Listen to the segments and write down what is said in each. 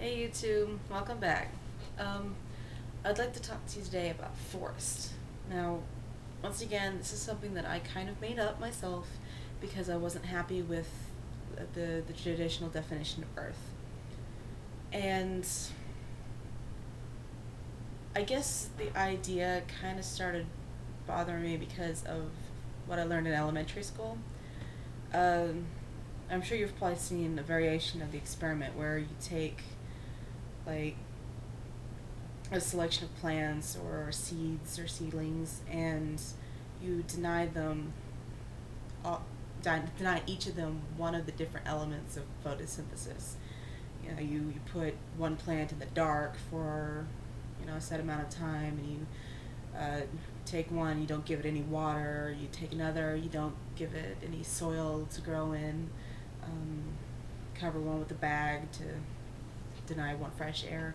Hey YouTube, welcome back. Um, I'd like to talk to you today about forest. Now, once again, this is something that I kind of made up myself because I wasn't happy with the traditional definition of Earth. And I guess the idea kind of started bothering me because of what I learned in elementary school. Um, I'm sure you've probably seen a variation of the experiment where you take like a selection of plants or seeds or seedlings, and you deny them all, deny each of them one of the different elements of photosynthesis. You put one plant in the dark for a set amount of time, and you take one, you don't give it any water. You take another, you don't give it any soil to grow in. Um, Cover one with a bag to deny one fresh air.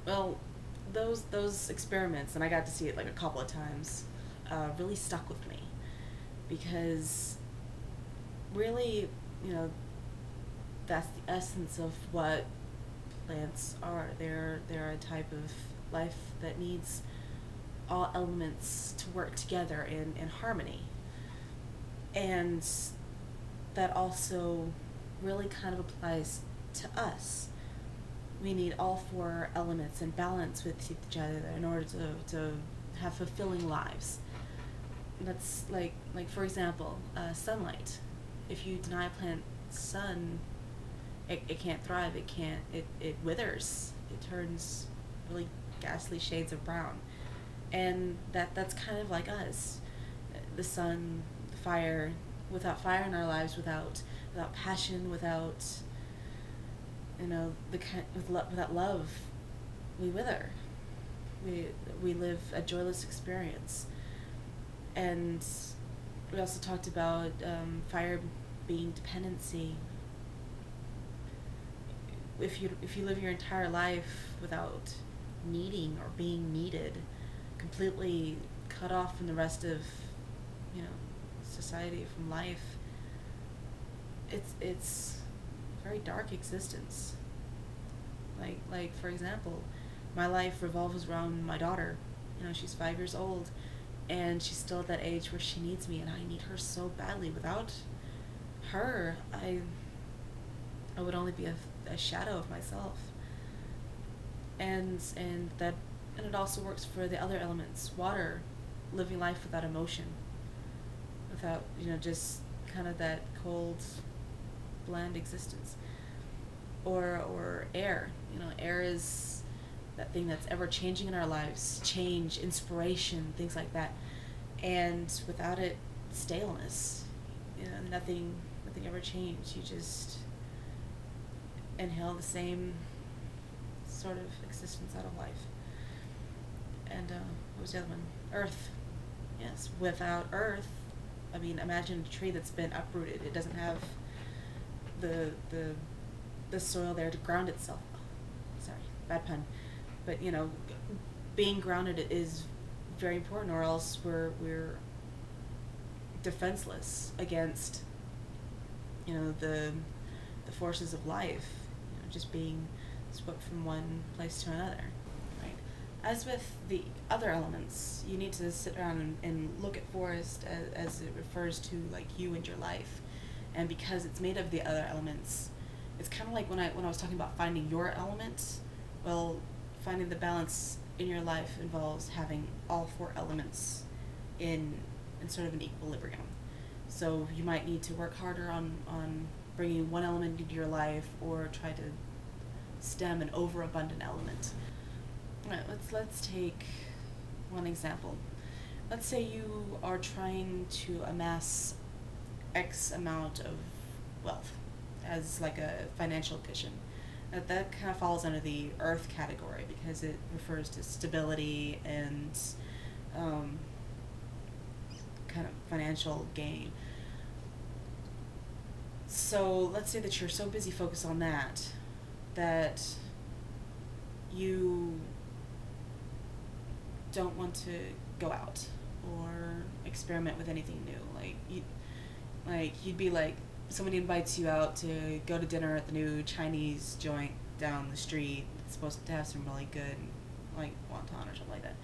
Well, those experiments, and I got to see it like a couple of times, really stuck with me because really, you know, that's the essence of what plants are. They're a type of life that needs all elements to work together in harmony, and that also really kind of applies to us. We need all four elements in balance with each other in order to have fulfilling lives. That's like for example, sunlight. If you deny a plant sun, it can't thrive. It withers. It turns really ghastly shades of brown. And that's kind of like us. The sun, the fire. Without fire in our lives, without passion, without without love, we wither. We live a joyless experience. And we also talked about fire being dependency. If you live your entire life without needing or being needed, completely cut off from the rest of you know society, from life, it's a very dark existence. Like for example, my life revolves around my daughter. She's 5 years old, and she's still at that age where she needs me, and I need her so badly. Without her, I would only be a shadow of myself. And it also works for the other elements. Water, living life without emotion, without just kind of that cold, bland existence. Or air. Air is that thing that's ever changing in our lives, change, inspiration, things like that. And without it, staleness. Nothing ever changed. You just inhale the same sort of existence out of life. And what was the other one? Earth. Yes, without earth, I mean, imagine a tree that's been uprooted. It doesn't have the soil there to ground itself. Oh, sorry, bad pun. But being grounded is very important, or else we're defenseless against the forces of life. Just being swept from one place to another. Right. As with the other elements, you need to sit around and look at forest as it refers to like you and your life, and because it's made of the other elements, it's kind of like when I was talking about finding your element. Well, finding the balance in your life involves having all four elements in sort of an equilibrium. So you might need to work harder on bringing one element into your life, or try to stem an overabundant element. All right, let's take one example. Let's say you are trying to amass X amount of wealth as like a financial cushion. That kind of falls under the earth category because it refers to stability and kind of financial gain. So let's say that you're so busy focused on that you don't want to go out or experiment with anything new. You'd be like, somebody invites you out to go to dinner at the new Chinese joint down the street that's supposed to have some really good, like, wonton or something like that.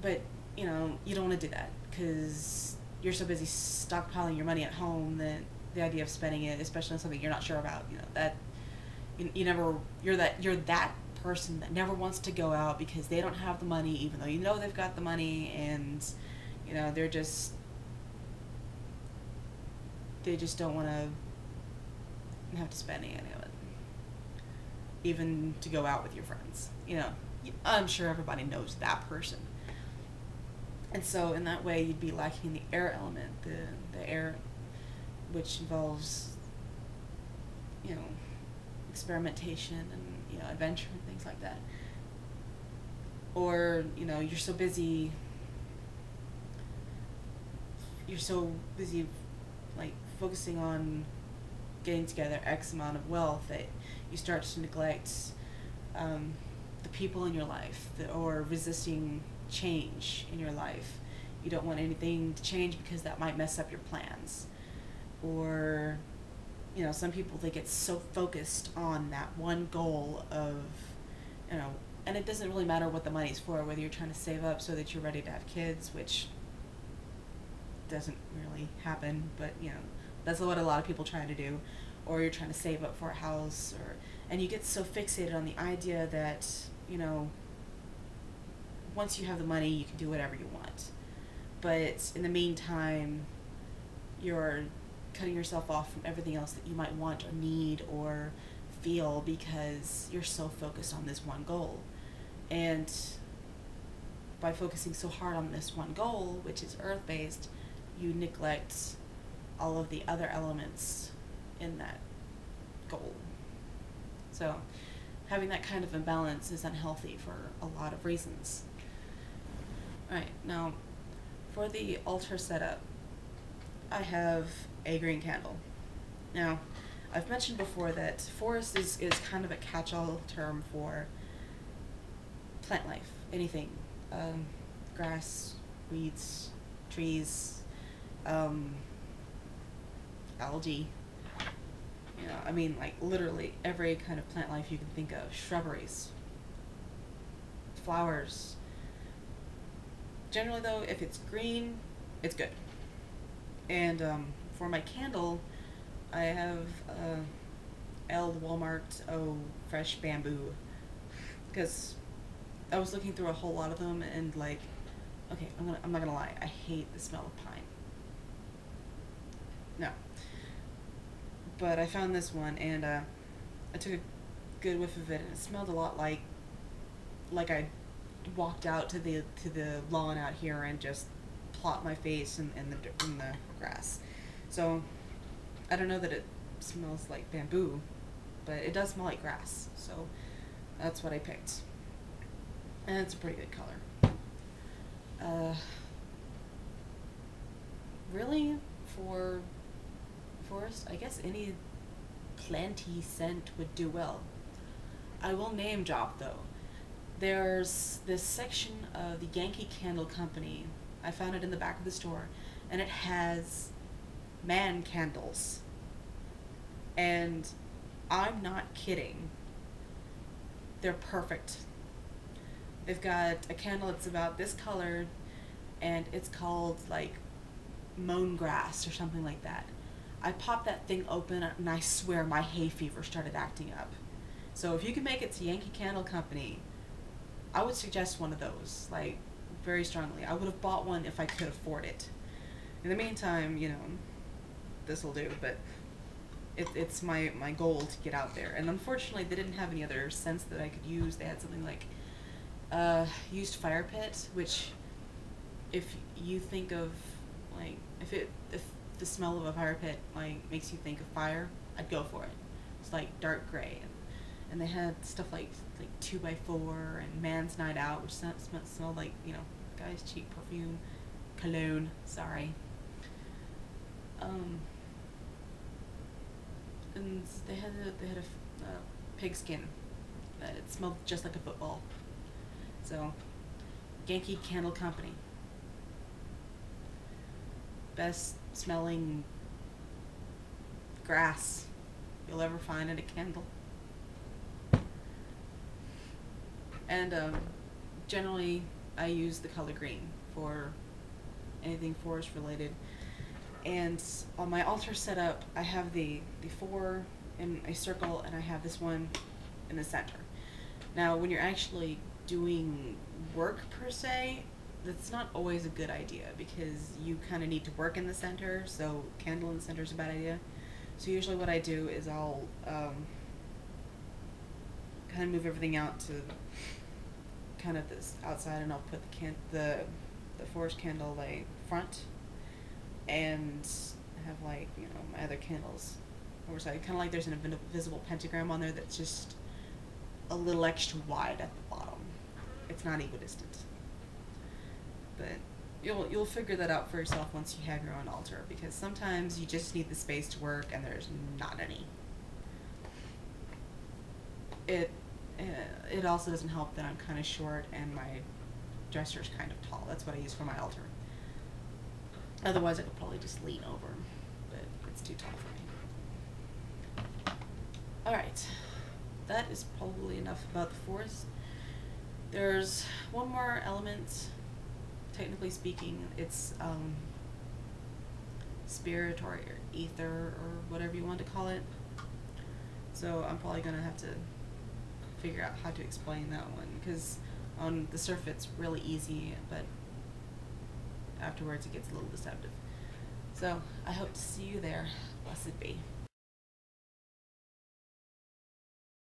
But, you know, you don't want to do that because you're so busy stockpiling your money at home that the idea of spending it, especially on something you're not sure about, you know, that you never, you're that person that never wants to go out because they don't have the money, even though you know they've got the money, and you know they just don't want to have to spend any of it, even to go out with your friends. You know, I'm sure everybody knows that person. And so in that way you'd be lacking the air element, the air, which involves, you know, experimentation and, you know, adventure and things like that. Or, you know, you're so busy like focusing on getting together X amount of wealth that you start to neglect the people in your life, or resisting change in your life. You don't want anything to change because that might mess up your plans. Or, you know, some people, they get so focused on that one goal of, you know, and it doesn't really matter what the money's for, whether you're trying to save up so that you're ready to have kids, which doesn't really happen, but, you know, that's what a lot of people try to do. Or you're trying to save up for a house, and you get so fixated on the idea that, you know, once you have the money, you can do whatever you want. But in the meantime, you're cutting yourself off from everything else that you might want or need or feel because you're so focused on this one goal. And by focusing so hard on this one goal, which is earth-based, you neglect all of the other elements in that goal. So having that kind of imbalance is unhealthy for a lot of reasons. Alright, now for the altar setup, I have a green candle. Now, I've mentioned before that forest is kind of a catch-all term for plant life, anything. Grass, weeds, trees, algae. You know, I mean, like, literally every kind of plant life you can think of. Shrubberies, flowers. Generally, though, if it's green, it's good. And for my candle, I have Walmart fresh bamboo, because I was looking through a whole lot of them, and like, okay, I'm not gonna lie, I hate the smell of pine. No. But I found this one, and I took a good whiff of it, and it smelled a lot like I walked out to the lawn out here and just plopped my face in the grass. So I don't know that it smells like bamboo, but it does smell like grass. So that's what I picked, and it's a pretty good color. Really, for forest, I guess any planty scent would do well. I will name drop though. There's this section of the Yankee Candle Company. I found it in the back of the store, and it has man candles. And I'm not kidding. They're perfect. They've got a candle that's about this color, and it's called like mown grass or something like that. I popped that thing open, and I swear my hay fever started acting up. So if you can make it to Yankee Candle Company, I would suggest one of those, like, very strongly. I would have bought one if I could afford it. In the meantime, you know, this will do, but it's my goal to get out there. And unfortunately, they didn't have any other scents that I could use. They had something like used fire pit, which, if you think of, like, if the smell of a fire pit, like, makes you think of fire, I'd go for it. It's like dark gray, and they had stuff like 2x4 and Man's Night Out, which smelled like, you know, guy's cheap perfume, cologne. Sorry. And they had a pigskin that it smelled just like a football. So, Yankee Candle Company, best smelling grass you'll ever find in a candle. And generally I use the color green for anything forest related. And on my altar setup, I have the four in a circle, and I have this one in the center. Now, when you're actually doing work per se, that's not always a good idea because you kind of need to work in the center, so candle in the center is a bad idea. So usually what I do is I'll kind of move everything out to kind of this outside, and I'll put the forest candle like front, and have like, you know, my other candles overside, kind of like there's an invisible pentagram on there that's just a little extra wide at the bottom. It's not equidistant, but you'll figure that out for yourself once you have your own altar, because sometimes you just need the space to work and there's not any. It also doesn't help that I'm kind of short and my dresser's kind of tall. That's what I use for my altar. Otherwise I could probably just lean over, but it's too tall for me. Alright, that is probably enough about the forest. There's one more element, technically speaking. It's spirit or ether or whatever you want to call it. So I'm probably going to have to figure out how to explain that one, because on the surface it's really easy, but afterwards it gets a little deceptive. So I hope to see you there. Blessed be.